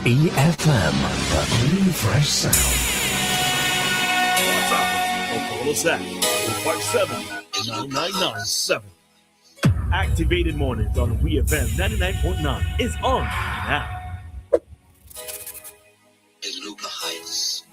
WEFM, the clean, fresh sound. What's up? Call us at 457-9997. Activated Mornings on WEFM 99.9 is on now. Luca Heights.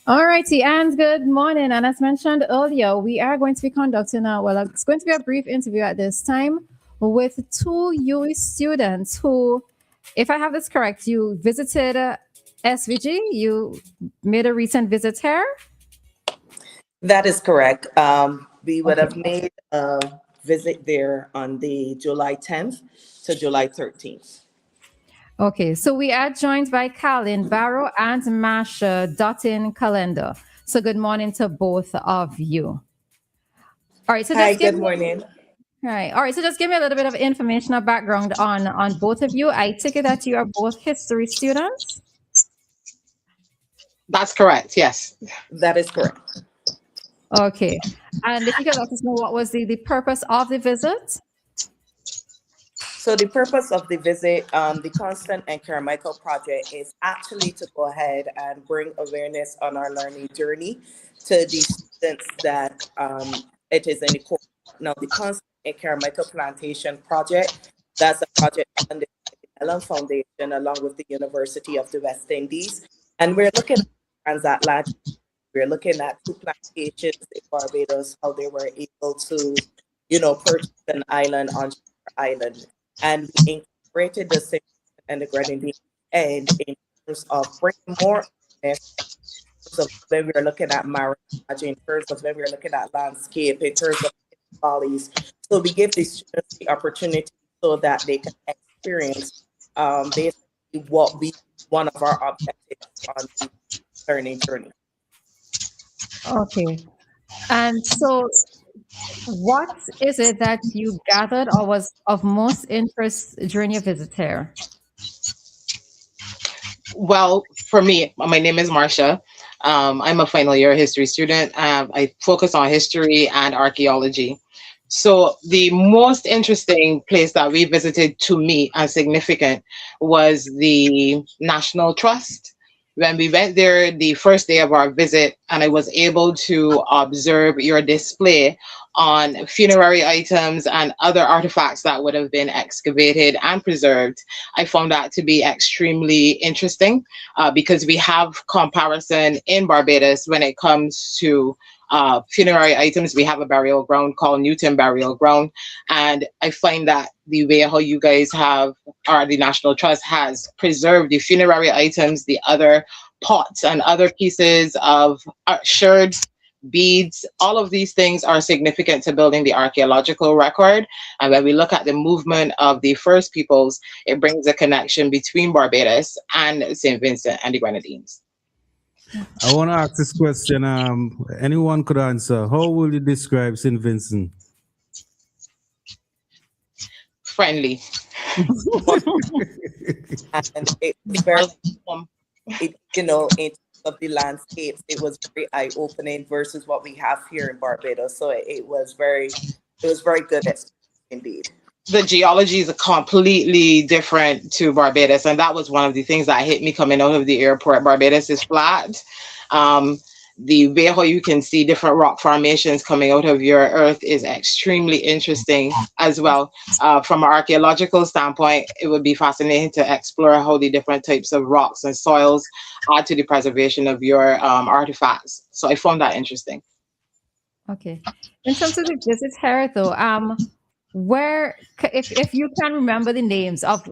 Alrighty, and good morning. And as mentioned earlier, we are going to be conducting it's going to be a brief interview at this time with two UWI students who, if I have this correct, you visited SVG. You made a recent visit here. That is correct. We would have made a visit there on the July 10th to July 13th. Okay, so we are joined by Colin Barrow and Masha Dottin Calendar. So good morning to both of you. All right, so hi, good morning. All right, so just give me a little bit of information or background on both of you. I take it that you are both history students? That's correct, yes. That is correct. Okay, and if you could let us know what was the purpose of the visit? So the purpose of the visit, the Constant and Carmichael project, is actually to go ahead and bring awareness on our learning journey to the students that it is in the course. Now, the Constant and Carmichael Plantation project, that's a project funded by the Ellen Foundation along with the University of the West Indies. And we're looking at transatlantic. We're looking at two plantations in Barbados, how they were able to, purchase an island on Island. And we integrated the same and the grenadine and in terms of bringing more awareness, in terms of when we're looking at marriage, in terms of when we're looking at landscape, in terms of valleys. So we give the students the opportunity so that they can experience basically what one of our objectives on the learning journey. Okay, and so what is it that you gathered or was of most interest during your visit here? Well, for me, my name is Marcia. I'm a final year history student. I focus on history and archaeology. So the most interesting place that we visited to me and significant was the National Trust. When we went there the first day of our visit, and I was able to observe your display on funerary items and other artifacts that would have been excavated and preserved, I found that to be extremely interesting because we have comparison in Barbados when it comes to funerary items. We have a burial ground called Newton Burial Ground, and I find that the way how you guys have, or the National Trust has preserved the funerary items, the other pots and other pieces of sherds, beads, all of these things are significant to building the archaeological record. And when we look at the movement of the first peoples, it brings a connection between Barbados and St. Vincent and the Grenadines. I want to ask this question. Anyone could answer. How will you describe St. Vincent? Friendly. And it's very, in terms of the landscapes, it was very eye-opening versus what we have here in Barbados. So it was very good indeed. The geology is completely different to Barbados, and that was one of the things that hit me coming out of the airport. Barbados is flat. The way how you can see different rock formations coming out of your earth is extremely interesting as well. From an archaeological standpoint, it would be fascinating to explore how the different types of rocks and soils add to the preservation of your artifacts. So I found that interesting. Okay. In terms of the visit here, though, where, if you can remember the names of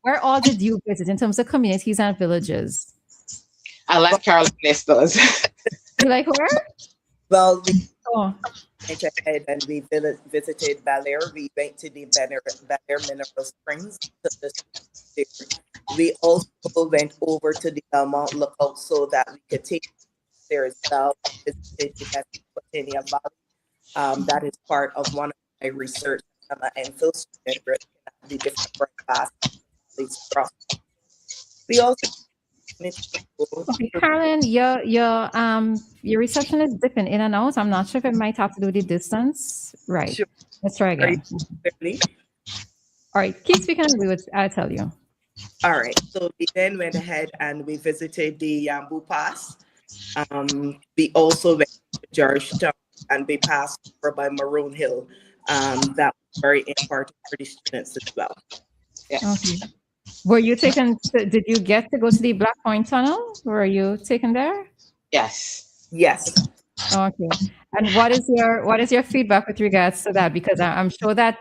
where all did you visit in terms of communities and villages? I let Caroline list those. You like where? Well, we went ahead and we visited Bel-Air. We went to the Bel-Air Mineral Springs. We also went over to the Belmont Lookout so that we could take there as well. Visited the Mesopotamia Valley. That is part of one of my research and Phil student the different classes. We also Okay, Carolyn, your reception is dipping in and out. I'm not sure if it might have to do with the distance. Right. Sure. Let's try Are you again. clearly? All right, keep speaking and I'll tell you. All right. So we then went ahead and we visited the Yambu Pass. We also went to Georgetown and we passed over by Maroon Hill. That was very important for the students as well. Okay. Were you taken? Did you get to go to the Black Point Tunnel? Were you taken there? Yes. Yes. Okay. And what is your feedback with regards to that? Because I'm sure that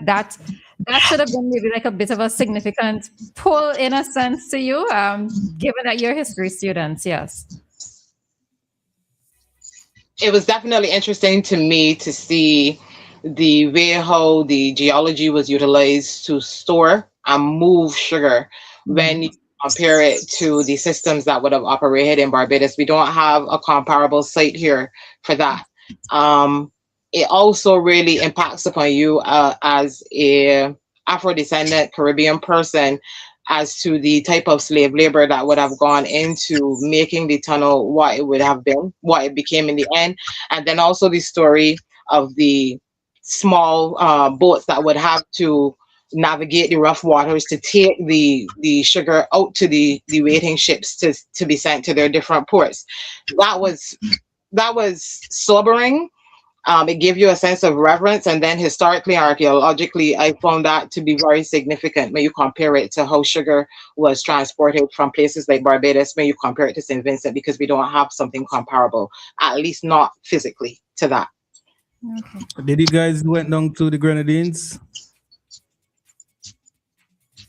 should have been maybe like a bit of a significant pull in a sense to you, given that you're history students. Yes. It was definitely interesting to me to see the way how the geology was utilized to store and move sugar when you compare it to the systems that would have operated in Barbados. We don't have a comparable site here for that. It also really impacts upon you as a Afro-descendant Caribbean person as to the type of slave labor that would have gone into making the tunnel what it would have been, what it became in the end. And then also the story of the small boats that would have to navigate the rough waters to take the sugar out to the waiting ships to be sent to their different ports. That was sobering. It gave you a sense of reverence, and then historically and archaeologically, I found that to be very significant when you compare it to how sugar was transported from places like Barbados, when you compare it to St. Vincent, because we don't have something comparable, at least not physically, to that. Okay. Did you guys went down to the Grenadines?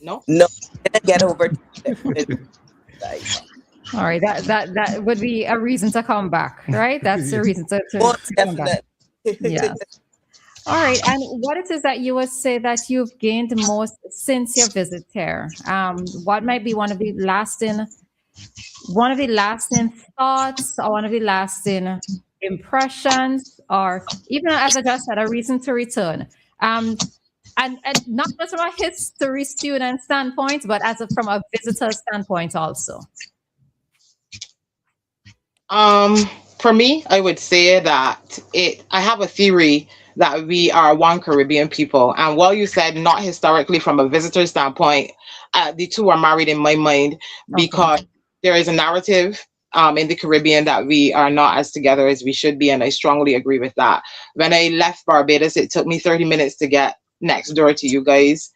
No, didn't get over to it. All right. That would be a reason to come back, right? That's a reason to Most come back. definitely. Yes. All right. And what it is that you would say that you've gained most since your visit here? What might be one of the lasting thoughts, or one of the lasting impressions, or even, as I just said, a reason to return? And not just from a history student standpoint, but from a visitor standpoint also. For me, I would say that I have a theory that we are one Caribbean people. And while you said not historically from a visitor standpoint, the two are married in my mind, because there is a narrative in the Caribbean that we are not as together as we should be. And I strongly agree with that. When I left Barbados, it took me 30 minutes to get next door to you guys.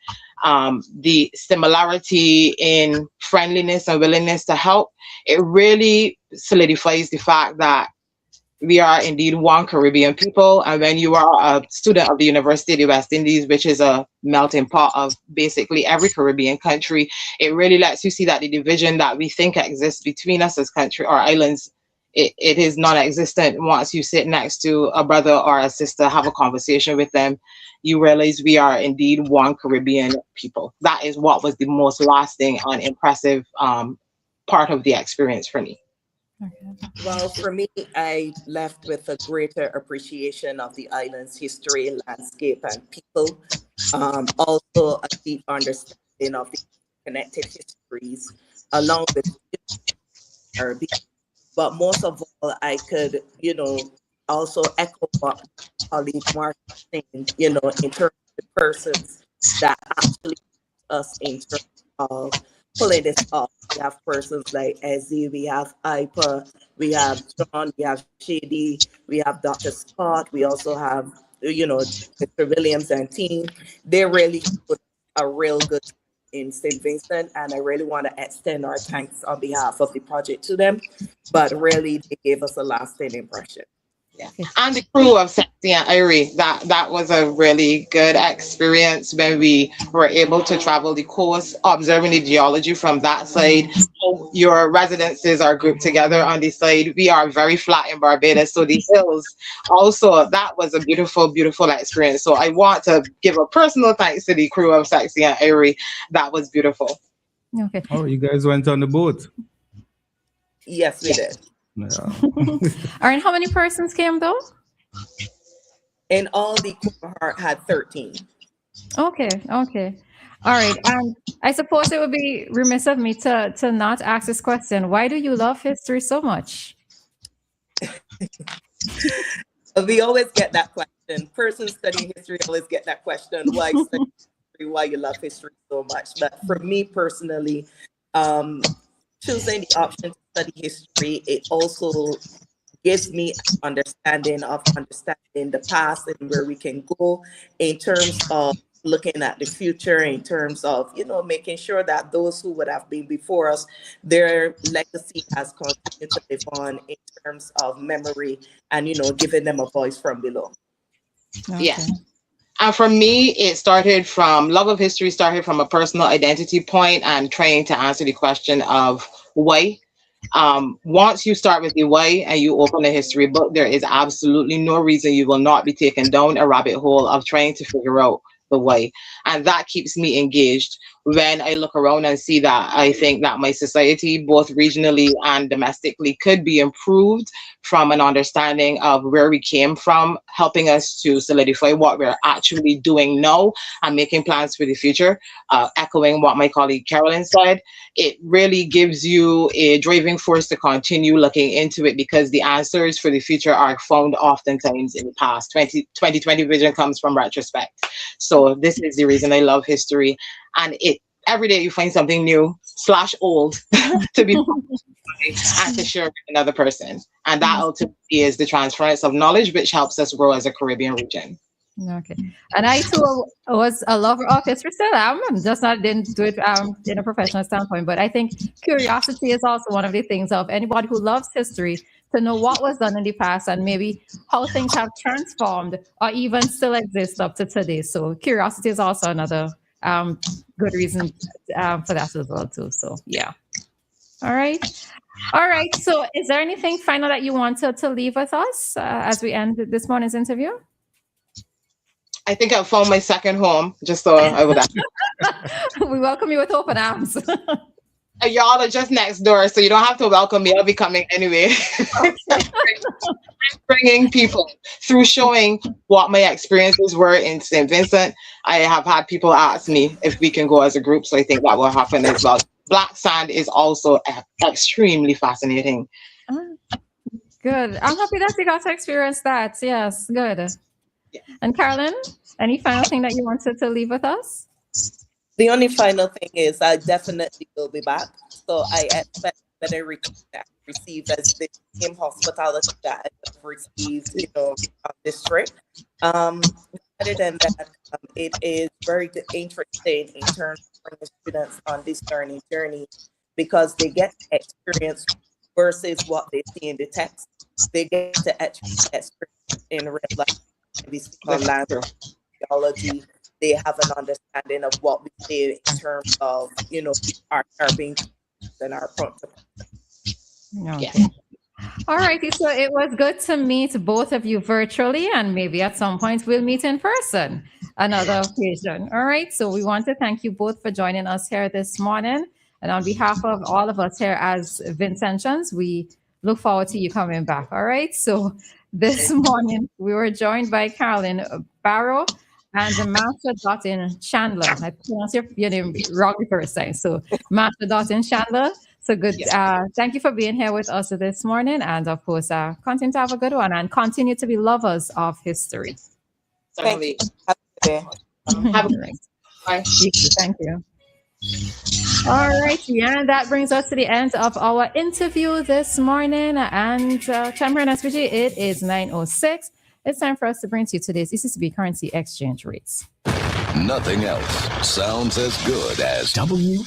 The similarity in friendliness and willingness to help, it really solidifies the fact that we are indeed one Caribbean people. And when you are a student of the University of the West Indies, which is a melting pot of basically every Caribbean country, it really lets you see that the division that we think exists between us as country or islands, it is non-existent. Once you sit next to a brother or a sister, have a conversation with them, you realize we are indeed one Caribbean people. That is what was the most lasting and impressive part of the experience for me. Well, for me, I left with a greater appreciation of the island's history, landscape, and people. Also, a deep understanding of the connected histories, along with Arabic. But most of all, I could, also echo what colleague Mark was saying, in terms of the persons that actually us in terms of pulling this off. We have persons like Ezzy, we have Ipa, we have John, we have Shady, we have Dr. Scott, we also have, Mr. Williams and team. They really put a real good in St. Vincent, and I really want to extend our thanks on behalf of the project to them. But really, they gave us a lasting impression. Yeah. And the crew of Sexy and Irie, that was a really good experience when we were able to travel the coast, observing the geology from that side. Your residences are grouped together on the side. We are very flat in Barbados, so the hills also, that was a beautiful, beautiful experience. So I want to give a personal thanks to the crew of Sexy and Irie. That was beautiful. Okay. Oh, you guys went on the boat? Yes, we did. Yeah. All right. How many persons came though? And all the cohort had 13. Okay. All right. I suppose it would be remiss of me to not ask this question. Why do you love history so much? We always get that question. Persons studying history always get that question. Why study history? Why you love history so much? But for me personally, choosing the option to study history, it also gives me understanding the past and where we can go in terms of looking at the future, in terms of making sure that those who would have been before us, their legacy has continued to live on in terms of memory and giving them a voice from below. Okay. Yeah. And for me, love of history started from a personal identity point and trying to answer the question of why. Once you start with the why and you open a history book, there is absolutely no reason you will not be taken down a rabbit hole of trying to figure out the why. And that keeps me engaged when I look around and see that I think that my society, both regionally and domestically, could be improved from an understanding of where we came from, helping us to solidify what we're actually doing now and making plans for the future. Echoing what my colleague Carolyn said, it really gives you a driving force to continue looking into it because the answers for the future are found oftentimes in the past. 2020 vision comes from retrospect. So this is the reason I love history. And every day you find something new / old to be and to share with another person. And that ultimately is the transference of knowledge, which helps us grow as a Caribbean region. Okay. And I too was a lover of history. Still am. I'm just not didn't do it in a professional standpoint. But I think curiosity is also one of the things of anybody who loves history to know what was done in the past and maybe how things have transformed or even still exist up to today. So curiosity is also another good reason for that as well too. So yeah. All right. So is there anything final that you wanted to leave with us as we end this morning's interview? I think I found my second home, just so I would ask. We welcome you with open arms. Y'all are just next door, so you don't have to welcome me. I'll be coming anyway. Bringing people through showing what my experiences were in St. Vincent. I have had people ask me if we can go as a group, so I think that will happen as well. Black sand is also extremely fascinating. Good. I'm happy that you got to experience that. Yes, good. Yeah. And Carolyn, any final thing that you wanted to leave with us? The only final thing is I definitely will be back. So I expect that I receive as the same hospitality that I have received, on this trip. Other than that, it is very interesting in terms of bringing students on this learning journey because they get to experience versus what they see in the text. They get to actually experience in real life. We speak on language, theology. They have an understanding of what we say in terms of, our being and our point. Okay. Yeah. All righty. So it was good to meet both of you virtually, and maybe at some point we'll meet in person another occasion. All right. So we want to thank you both for joining us here this morning. And on behalf of all of us here as Vincentians, we look forward to you coming back. All right. So this morning we were joined by Carolyn Barrow and Master Dottin Chandler. I pronounced your name wrong the first time. So Master Dottin Chandler. So good. Thank you for being here with us this morning. And of course, continue to have a good one and continue to be lovers of history. Thank you. Have a good day. Have a good Bye. Thank you. All right. Yeah, that brings us to the end of our interview this morning. And time here in SPG, it is 9:06. It's time for us to bring to you today's ECCB currency exchange rates. Nothing else sounds as good as